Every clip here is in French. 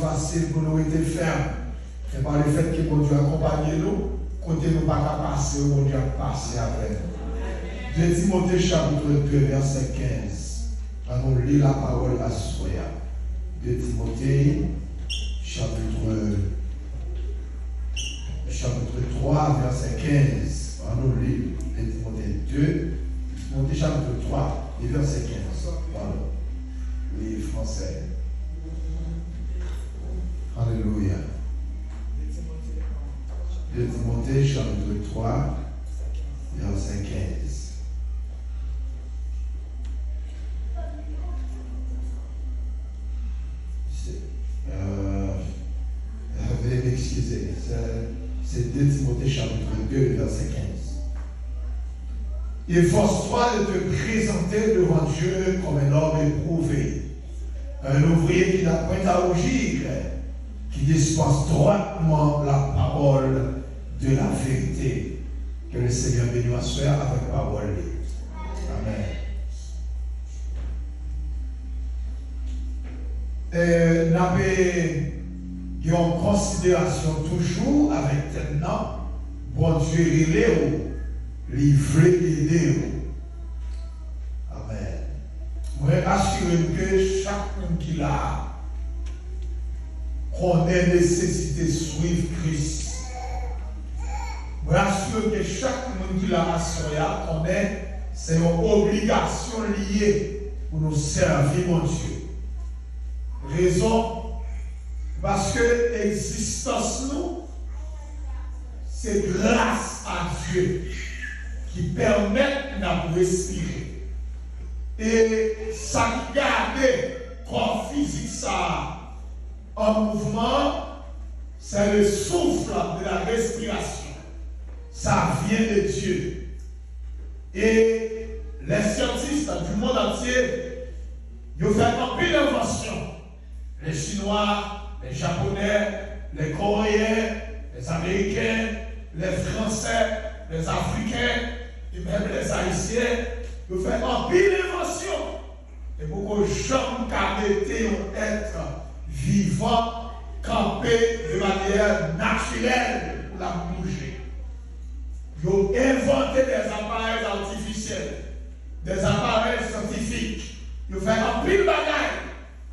facile pour nous être fermes. C'est par le fait que bon Dieu accompagne nous, côté nous pas qu'à passer, bon Dieu a passé avec nous. 2 Timothée chapitre 2, verset 15. Allons lire la parole à Soya. 2 Timothée chapitre 3, verset 15. Allons lire 2 Timothée 2, Timothée chapitre 3, et verset 15. Pardon. Oui, français. Alléluia. 2 Timothée chapitre 3, verset 15. Veuillez m'excuser, c'est 2 Timothée chapitre 2, verset 15. Efforce-toi de te présenter devant Dieu comme un homme éprouvé, un ouvrier qui n'a point à rougir, qui dispense droitement la parole de la vérité. Que le Seigneur bénisse à soi avec la parole. Amen. Nous avons en considération toujours avec maintenant, bon Dieu, il est livré aider. Amen. Je veux assurer que chacun qui l'a connaît nécessité de suivre Christ. Je veux assurer que chaque monde qui l'a assuré connaît c'est une obligation liée pour nous servir mon Dieu. Raison parce que l'existence nous c'est grâce à Dieu qui permet de respirer. Et ça garde corps physique ça en mouvement, c'est le souffle de la respiration. Ça vient de Dieu. Et les scientifiques du monde entier, ils ont fait un peu d'inventions. Les Chinois, les Japonais, les Coréens, les Américains, les Français, les Africains, et même les Haïtiens, ils ont fait un peu d'inventions. Et beaucoup de gens qui étaient être vivants, campés de manière naturelle pour la bouger. Ils ont inventé des appareils artificiels, des appareils scientifiques. Ils ont fait un pile de bagages.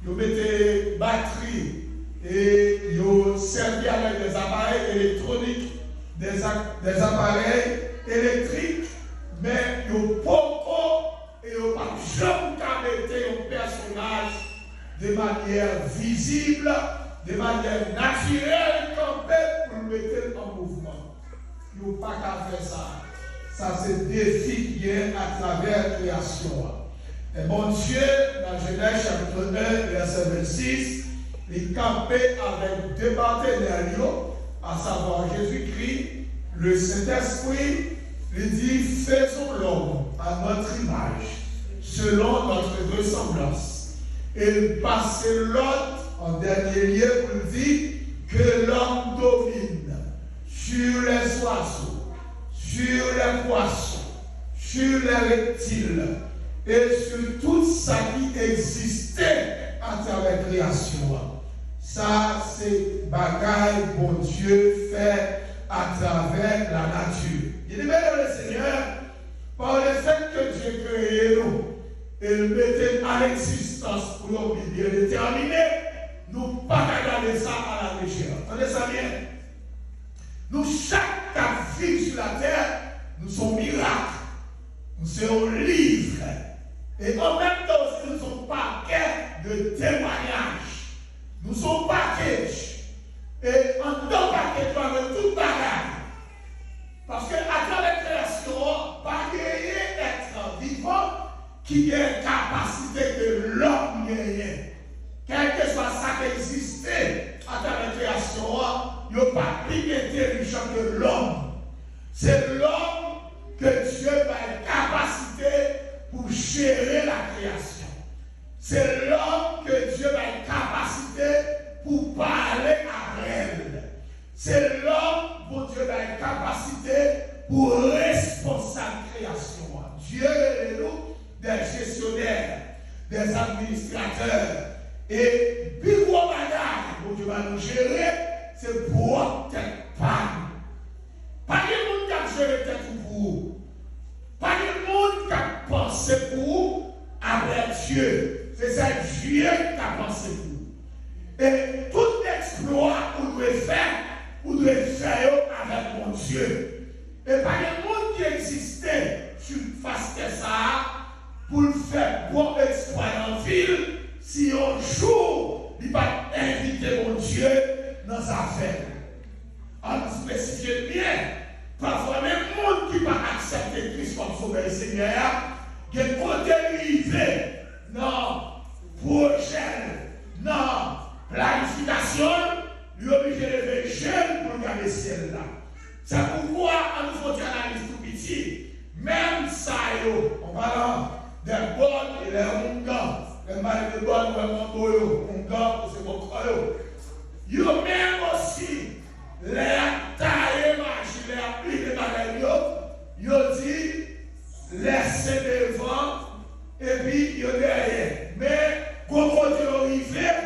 Ils ont mis des batteries et ils ont servi avec des appareils électroniques, des appareils électriques, mais ils ont pas et ils n'ont pas jamais été un personnage de manière visible, de manière naturelle, campé pour le mettre en mouvement. Ils n'ont pas qu'à faire ça. Ça, c'est défi qui est à travers la création. Et mon Dieu, dans Genèse chapitre 1, verset 26, il campait avec deux partenaires, à savoir Jésus-Christ, le Saint-Esprit, il dit faisons l'homme à notre image, selon notre ressemblance. Et il passait l'autre en dernier lieu pour dire que l'homme domine sur les oiseaux, sur les poissons, sur les reptiles et sur tout ça qui existait à travers la création. Ça, c'est bagaille bon Dieu fait à travers la nature. Il dit, mais le Seigneur, par le fait que Dieu créé nous, il mettait à l'existence pour nous bien déterminé, nous pas regarder ça à la légère. Entendez ça bien? Nous, chaque cas vivre sur la terre, nous sommes miracles. Nous sommes livres. Et en même temps aussi, nous sommes paquets de témoignages. Nous sommes paquets. Et en tant paquet, avec tout bagage. Parce qu'à travers la création, pas être vivant qui a une capacité que l'homme gagne. Quel que soit ça qui existait à travers la création, il n'y a pas plus intelligent que l'homme. C'est l'homme que Dieu a une capacité pour gérer la création. C'est l'homme que Dieu a une capacité pour parler à elle. C'est l'homme que Dieu a une capacité pour responsable création. Dieu est nous des gestionnaires, des administrateurs et bureau bagage pour Dieu nous gérer, c'est pour tête panne. Pas de monde qui a géré tête pour vous. Pas de monde qui a pensé pour vous avec Dieu. C'est ça Dieu qui a pensé pour vous. Et tout exploit que vous devez faire avec mon Dieu. Et pas de monde qui existait sur face de ça pour le faire bon exploit en ville si un jour il va inviter mon Dieu dans sa affaire. On spécifie bien. Parfois, même le monde qui va accepter Christ comme sauveur et Seigneur, il y a côté arrivé dans projet, dans planification, il est obligé de lever jeune pour regarder le ciel là. C'est pourquoi on nous faut analyse tout petit. Même ça, en parlant des bonnes et des ongans, les mal de bonnes ou les ongans, c'est mon corps. Ils ont même aussi les tailles magiques, les appliques de bagailles, ils ont dit laissez devant et puis ils ont derrière. Mais quand ils sont arrivés,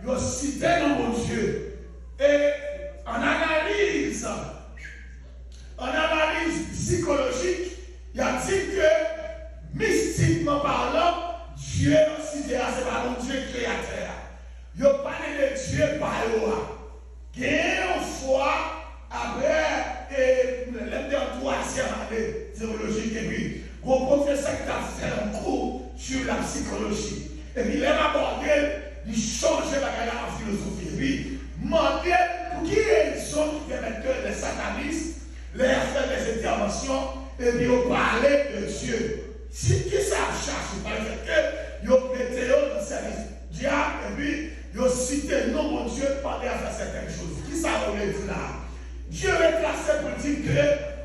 ils ont cité dans mon Dieu. Et en analyse psychologique, il a dit que mystiquement parlant, Dieu aussi c'est pas mon Dieu créateur. Il a parlé de Dieu par eux. Une fois après la troisième année théologique, et puis le professeur qui a fait un cours sur la psychologie. Et puis il a abordé, il changeait la philosophie. Et puis demandé pour qui ils sont qui permettent que les satanistes les faire des interventions et puis ils parlaient de Dieu. Si qui ça cherche, parce que ils mettaient dans le service diable et puis ils citaient non mon Dieu parlait à faire certaines choses. Qui ça voulait dire là? Dieu est placé pour dire que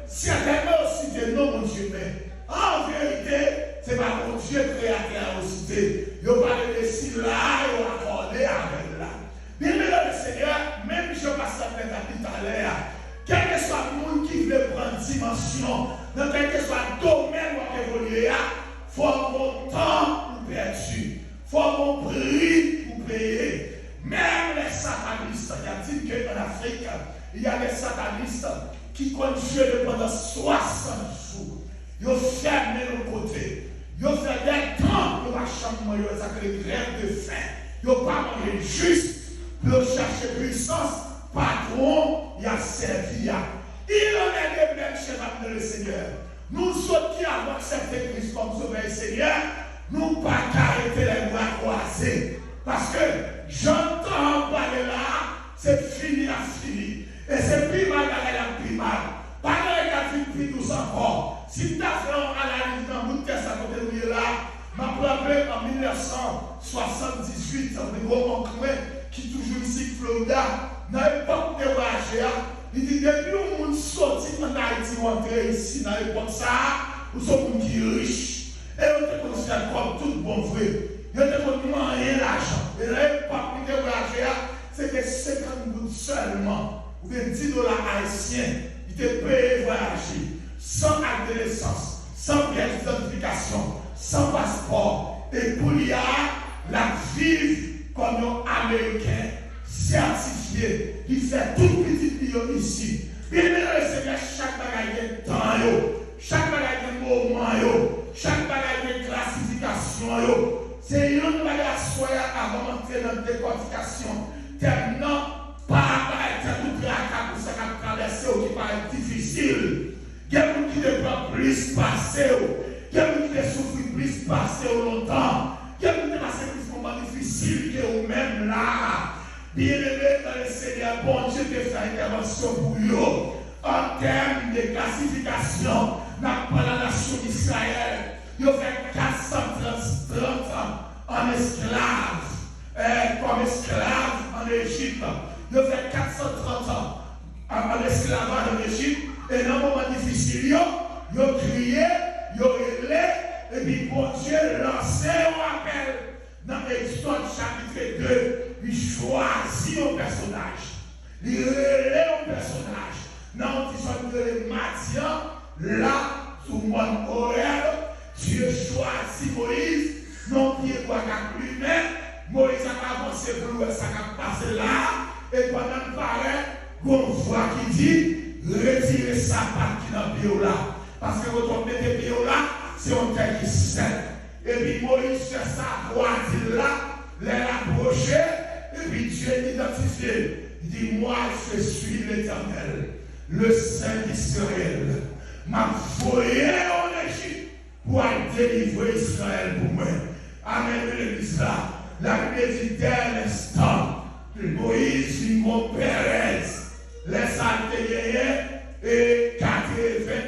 certainement aussi cité non mon Dieu, mais en vérité, c'est pas mon Dieu créateur aussi cité. Ils parlaient de si là, ils ont accordé avec là. Bien mesdames et Seigneur, même je passe à tout à l'heure. Quel que soit le monde qui veut prendre dimension, dans quel que soit le domaine où évoluer, il faut un bon temps pour perdu. Il faut un bon prix pour payer. Même les satanistes, il y a dit qu'en Afrique, il y a des satanistes qui continuent pendant 60 jours. Ils ont fermé le côté. Ils ont fait des temps pour la chambre, ils ont fait des grèves de faim. Ils n'ont pas mangé juste pour chercher puissance. Patron, il a servi. Il en est de même chez le Seigneur. Nous autres qui avons accepté Christ comme sauveur et Seigneur, nous ne pouvons pas arrêter les bras croisés. Parce que j'entends parler là, c'est fini à fini. Et c'est plus mal qu'à la plus mal. Pas qu'à la plus douce encore. Si tu as fait un analyse dans le test à côté de là, m'a rappelé en 1978, un gros manquement qui toujours ici, Florida. Dans l'époque de voyager, il dit depuis où on sortit en Haïti, on entre ici dans l'époque ça, où sont gens qui sont riches. Et on te considère comme tout bon vrai. Il y a des gens qui n'ont rien d'argent. Et dans l'époque de voyager, c'était 50 gouttes seulement, ou bien $10 haïtiens, il te payé voyager, sans acte de naissance, sans pièce d'identification, sans passeport. Et pour y aller, la vivre comme un Américain. Certifié, il fait tout petit bio ici. Bien le Seigneur, chaque bagaille de temps, chaque bagaille de moment, chaque bagaille de classification. C'est une bagaille soya avant d'entrer dans la décortication. Tellement, pas être tout tracas pour ça qui traverser ou qui paraît difficile. Il y a des gens qui ne peuvent plus passer, il y a des gens qui souffrent plus passer longtemps. Il y a des gens qui passent plus moments difficiles que vous-même là. Bien-aimé dans le Seigneur, bon Dieu te fait intervention pour eux en termes de classification dans la nation d'Israël. Ils ont fait 430 ans en esclave, comme esclave en Égypte. Ils ont fait 430 ans en esclavage en Égypte. Et dans un moment difficile, ils ont crié, ils ont hurlé, et puis bon Dieu lançait un appel dans l'Exode chapitre 2. Il choisit un personnage. Il relève un personnage. Dans l'histoire de Madian, là, sous mon horaire, Dieu choisit Moïse. Non, qui est quoi qu'à lui-même. Moïse a avancé pour lui, ça a passé là. et pendant le paraît, on voit qui dit, retirez sa patte qui est dans le pied là. Parce que votre mettez pied là, c'est un terre qui sait. Et puis Moïse fait sa voix là, les approcher, et puis Dieu l'identifie. Il dit, moi je suis l'Éternel, le Saint d'Israël. M'a foyé en Égypte pour délivrer Israël pour moi. Amen, l'église là. La Bible dit dès l'instant, Moïse vit mon Pérez, les saltés et 80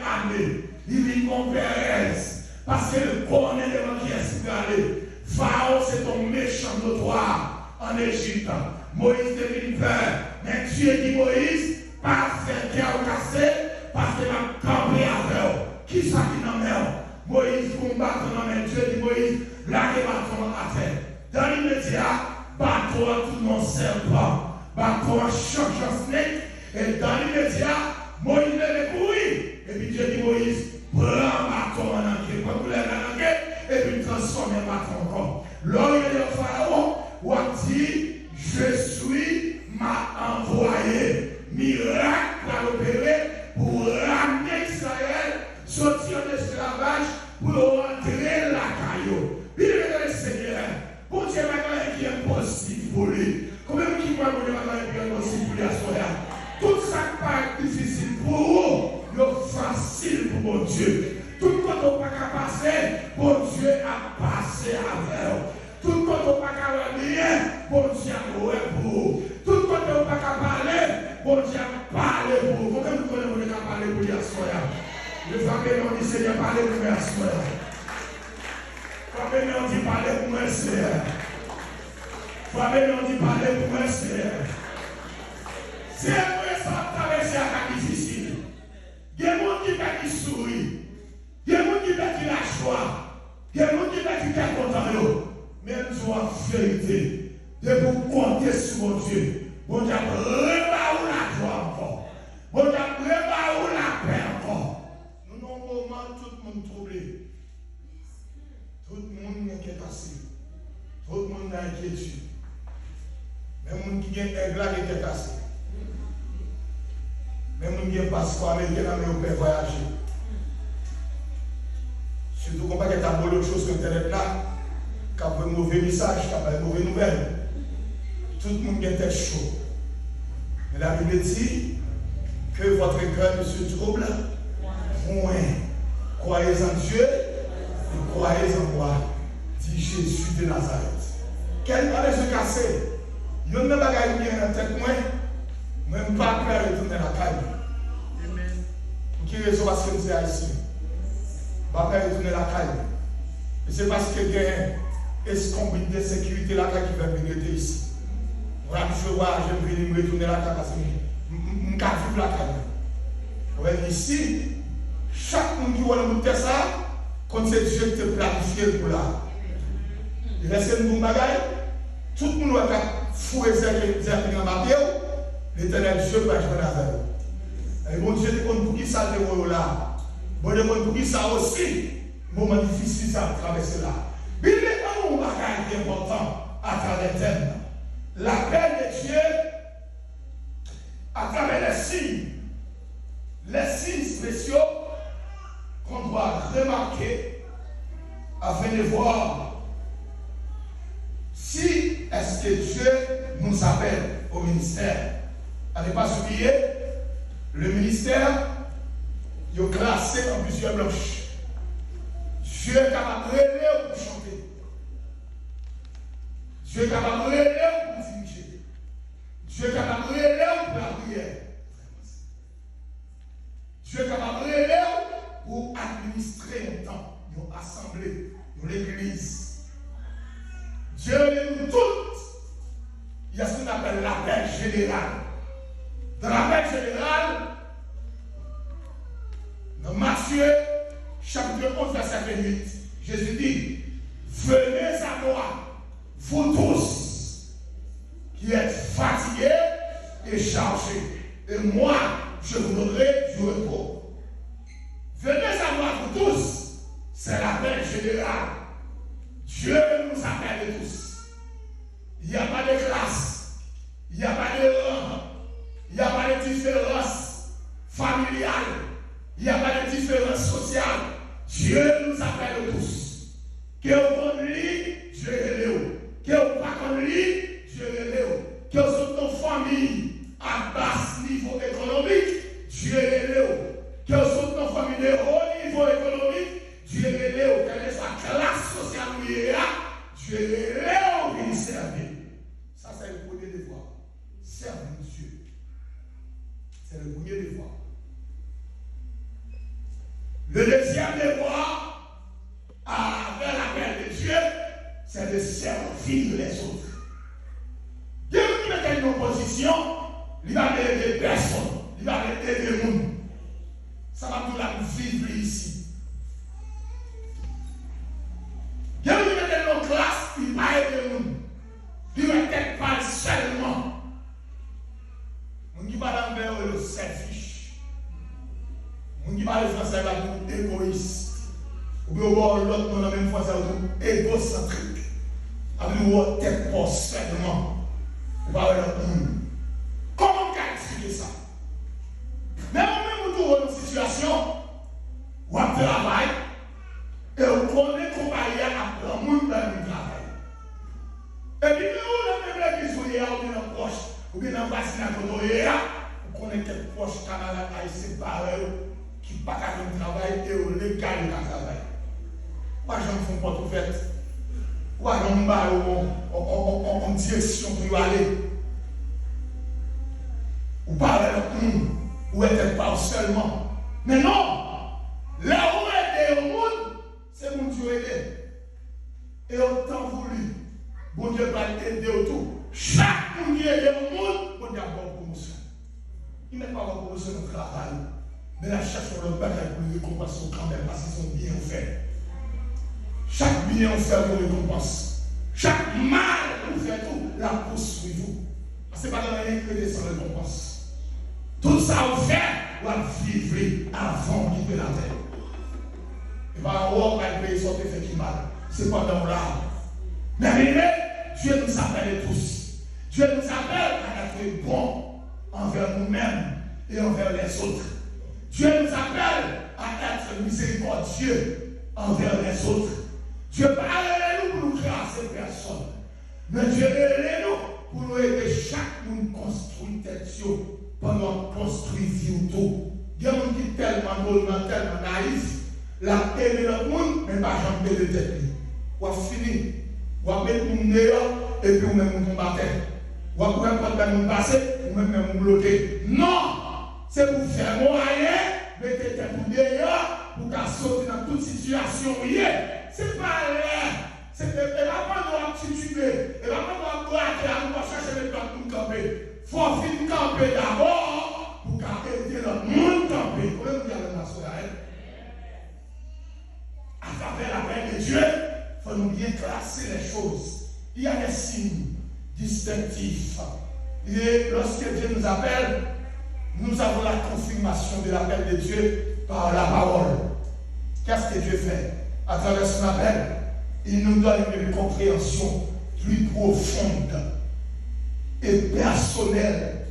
années. Il vit mon Pérez. Parce que le connaît devant qui est aller. Pharaon, c'est ton méchant notoire en Égypte. Moïse devient peur. Mais Dieu dit Moïse, pas faire cœur cassé, parce que m'a campé avec eux. Qui ça qui n'en est? Moïse combat dans la main. Dieu dit Moïse, blaguez bâton à terre. Dans l'immédiat, bâton tout mon serpent. Bâton change en snake. Et dans l'immédiat, Moïse lève courir. Et puis Dieu dit Moïse, prends bâton en anglais. Quand vous l'avez en anglais, et puis transforme le bâton encore. L'homme de Pharaon, ou dit, je suis m'a envoyé. Miracle à l'opérer pour ramener Israël, sortir de l'esclavage, pour rentrer la caillou. Il est le Seigneur. Pour Dieu, maintenant, qui est impossible pour lui. Combien qui croient que Dieu est impossible pour lui à soi? Tout ça qui paraît difficile pour vous, c'est facile pour mon Dieu. Tout ce qu'on n'a pas passer, bon Dieu a passé avec vous. Tout ce qu'on n'a pas rien, bon Dieu a loué pour vous. Tout ce qu'on n'a pas parler, bon Dieu a parlé pour vous. Combien vous connaissez qu'on a parlé pour lui à soi? Le famille on dit Seigneur, parlez pour moi à soi. Famille on dit parlez pour moi, Seigneur. Famille on dit parlez pour moi, Seigneur. C'est vrai ça traverser à cas difficile. Il y a des gens qui sourient. Il y a des gens qui la joie. Il y a des gens qui sont contents. Même sur la vérité, de vous compter sur mon Dieu. Bon Dieu, préparez la joie encore. Bon Dieu, préparez la paix encore. Nous avons un moment tout le monde troublé. Tout le monde est cassé. Tout le monde est inquiétude. Même les gens qui ont un aigle qui est cassé. Même les gens qui ont un passeport américain qui ont voyager. Surtout qu'on ne peut pas avoir d'autres choses sur Internet là. Quand vous avez un mauvais message, quand vous avez une mauvaise nouvelle. Tout le monde est tête chaud. Mais la Bible dit que votre cœur ne se trouble point. Croyez en Dieu et croyez en moi, dit Jésus de Nazareth. Quel va se casser? Il y a un bagage qui est dans la tête, moi, même pas prêt à retourner à la caille. Pour qui raison? Parce que nous sommes haïtiens. Pas prêt à retourner à la caille. Et c'est parce que il y a un escompte de sécurité là qui va venir ici. Voilà, je vois, je vais me retourner à la caille parce que je ne peux pas vivre la caille. Ouais, ici, chaque monde qui voit le monde ça, quand c'est Dieu qui te planifie pour là. Il reste une bonne bagaille, tout le monde va fouer ses amis dans ma vie, l'Éternel Dieu va jouer avec vous. Et bon Dieu dit pour qui ça te là. Bon Dieu pour qui ça aussi, moment difficile ça traverser là. Il y a un bagage qui est important à travers le thème. La paix de Dieu à travers les signes spéciaux qu'on doit remarquer afin de voir si est-ce que Dieu nous appelle au ministère. À ne pas oublier, le ministère il est classé en plusieurs blocs. Dieu est capable de rêver pour chanter. Dieu est capable de rêver pour diriger. Dieu est capable de rêver pour la prière. Dieu est capable de rêver pour administrer un temps, une assemblée, une église. Dieu est nous toutes. Il y a ce qu'on appelle l'appel général. Dans l'appel général, dans Matthieu, chapitre 11, verset 28, Jésus dit, venez à moi, vous tous, qui êtes fatigués et chargés, et moi, je vous donnerai du repos. Venez à moi, vous tous, c'est l'appel général. Dieu nous appelle tous. Il n'y a pas de classe, il n'y a pas de rang. solution, il va aider personne, il va aider le monde. Ça va tout la vivre ici. Il y a une classe, il va aider le monde. Il va être pas seulement. On ne dit pas l'envers le selfish. On ne dit pas le français là pour égoïste. Ou bien l'autre dans la même fois ça pour égocentrique. Avec le tête pour seulement. On va voir comment qualifier ça? Mais on même dans une situation où on travaille et on connaît qu'on va y aller à le monde dans le travail. Et puis, nous, on a même qui sont là, ou bien dans la poche, ou bien dans le bassin, on connaît quelques proches camarades haïtiens séparés qui ne peuvent pas faire le travail et au légal dans le travail. Moi, je ne fais pas tout fait. Moi, je ne vais pas en direction pour y aller. Ou parler avec nous, ou être pas seulement. Mais non! Là où aider au monde, c'est mon Dieu aider. Et autant voulu. Bon Dieu va aider autour. Chaque monde qui aide au monde, bon Dieu a bonne promotion. Il n'est pas bonne promotion au travail. Mais la cherche sur le bagage pour récompenser quand même parce qu'ils sont bien faits. Chaque bien fait vous récompense. Chaque mal vous fait tout, la poursuit vous. Ce n'est pas dans rien que des sans récompense. Tout ça vous fait, vous vivre avant de quitter la terre. Et bien, on va payer son effet qui mal. C'est pas dans l'âme. Mais Dieu nous appelle tous. Dieu nous appelle à être bons envers nous-mêmes et envers les autres. Dieu nous appelle à être miséricordieux envers les autres. Dieu parle nous pour nous classer personne. Mais Dieu aide nous pour nous aider chaque monde construire tête pendant construire vie tout. Il y a des gens qui sont tellement naïfs, la aide le monde, mais pas jamais de tête. Ou à finir. Ou à mettre mon dehors et puis ou même vous combattre. Ou à pouvoir prendre mon passé ou même vous bloquer. Non! C'est pour faire moyen, mettez tête pour dehors, pour qu'à sortir dans toute situation. C'est pas l'air. C'est pas nous tituber. Et pas nous braquer, nous pas chercher les plans pour camper. Il faut finir camper d'abord pour aider le monde camper. Vous voyez, vous avez la soirée. À travers la paix de Dieu, il faut nous bien classer les choses. Il y a des signes distinctifs. Et lorsque Dieu nous appelle, nous avons la confirmation de l'appel de Dieu par la parole. Qu'est-ce que Dieu fait? À travers son appel, il nous donne une compréhension plus profonde et personnelle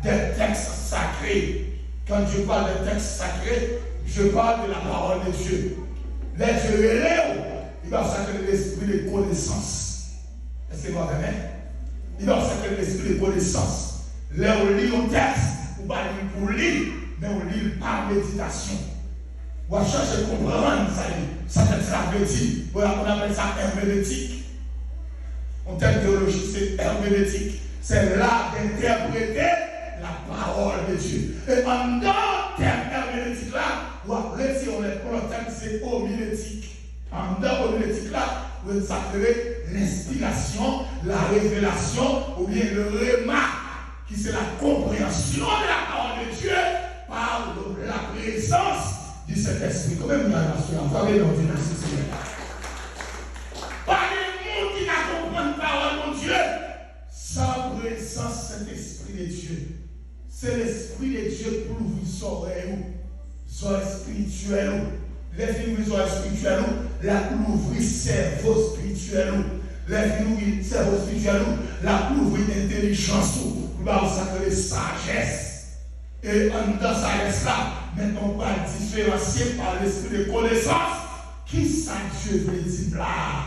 des textes sacrés. Quand je parle des textes sacrés, je parle de la parole de Dieu. Les dieux élèves, il va sacrer l'esprit de connaissance. Est-ce que vous avez? Il va sacrer l'esprit de connaissance. Là, on lit un texte, on va lire pour lire, mais on lit par méditation. On va chercher à comprendre ça veut dire. On appelle ça herméneutique. En termes théologiques, c'est herméneutique. C'est l'art d'interpréter la parole de Dieu. Et en dans le terme herméneutique là, on va retirer le terme c'est homilétique. En dans homilétique là, on va s'appeler l'inspiration, la révélation ou bien le remarque, qui c'est la compréhension de la parole de Dieu par la présence du Saint-Esprit. Quand même, il y a la nation. Pas de monde qui n'a compris la parole de Dieu sans présence Saint-Esprit de Dieu. C'est l'Esprit de Dieu pour ouvrir son oreille, son spirituel. Les filles ouvrir son spirituel, la pour ouvrir cerveau spirituel. Les filles ouvrir cerveau spirituel, la pour ouvrir intelligence, pour sacrer sagesse. Et en dans sagesse là, maintenant on va différencier par l'esprit de connaissance. Qui ça Dieu veut dire là?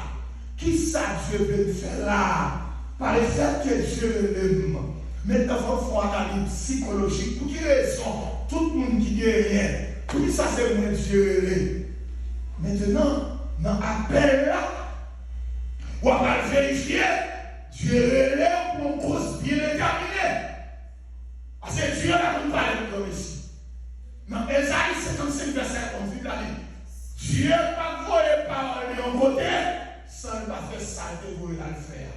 Qui ça Dieu veut faire là? Par le fait que Dieu l'aime. Maintenant, il faut analyse psychologique. Pour quelle raison? Tout le monde qui dit rien. Pour qui ça c'est moi Dieu? Maintenant, dans l'appel là, on va vérifier Dieu est pour une cause bien déterminée. Parce que Dieu n'a pas parlé comme ici. Dans Ésaïe 55, verset 11, il a dit Dieu n'a pas volé par lui en côté sans ne pas faire ça que vous allez faire.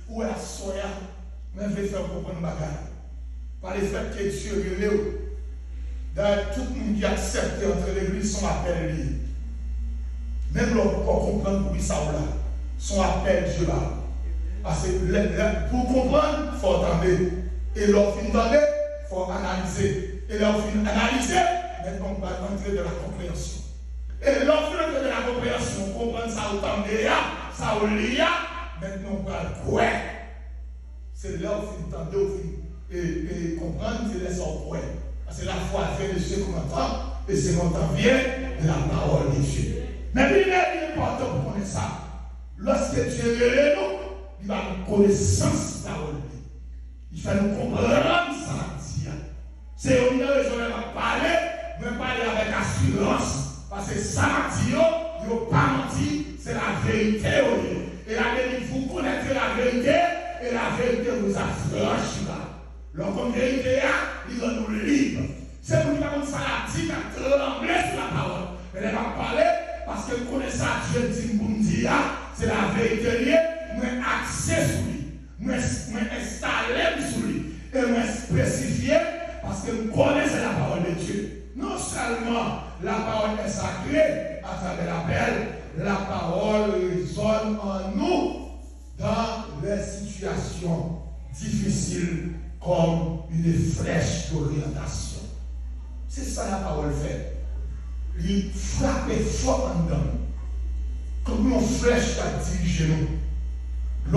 Ou la soya, mais je vais faire comprendre ma bagarre. par le fait que Dieu relève. Dans tout le monde qui accepte entre l'église son appel lié. Même l'on peut comprendre pour lui ça ou là. Son appel Dieu là. Parce que pour comprendre, il faut entendre. Et lorsqu'on entend, il faut analyser. Et lorsqu'on analyse, maintenant on va entrer dans la compréhension. Et lorsqu'on entre dans la compréhension, on comprend ça autant ça ou l'IA, maintenant on va quoi. C'est là où on entend, et comprendre, c'est là où on parce que la foi vient de ce qu'on entend, et ce qu'on entend vient de la parole de Dieu. Mais il est important pour connaître ça. Lorsque Dieu est nous, il va nous connaissance de la parole. Il va nous comprendre ça. C'est une raison de parler, mais parler avec assurance. Parce que ça dit, il n'y a pas menti, c'est la vérité. Et la vérité, vous connaissez la vérité, et la vérité vous affranchit. Lorsqu'on vérité, il va nous libre. C'est pour nous que ça a dit, qu'on tremble sur la parole. Mais elle va parler, parce que connaît ça, Dieu dit pour nous dire, c'est la vérité liée, nous accès sur lui, nous installer sur lui, et nous spécifier, parce que nous connaissons la parole de Dieu. Non seulement la parole est sacrée à travers l'appel, la parole résonne en nous dans les situations difficiles comme une flèche d'orientation. C'est ça la parole fait. Il frappe fort en dedans. Comme une flèche qui a dirigé nous.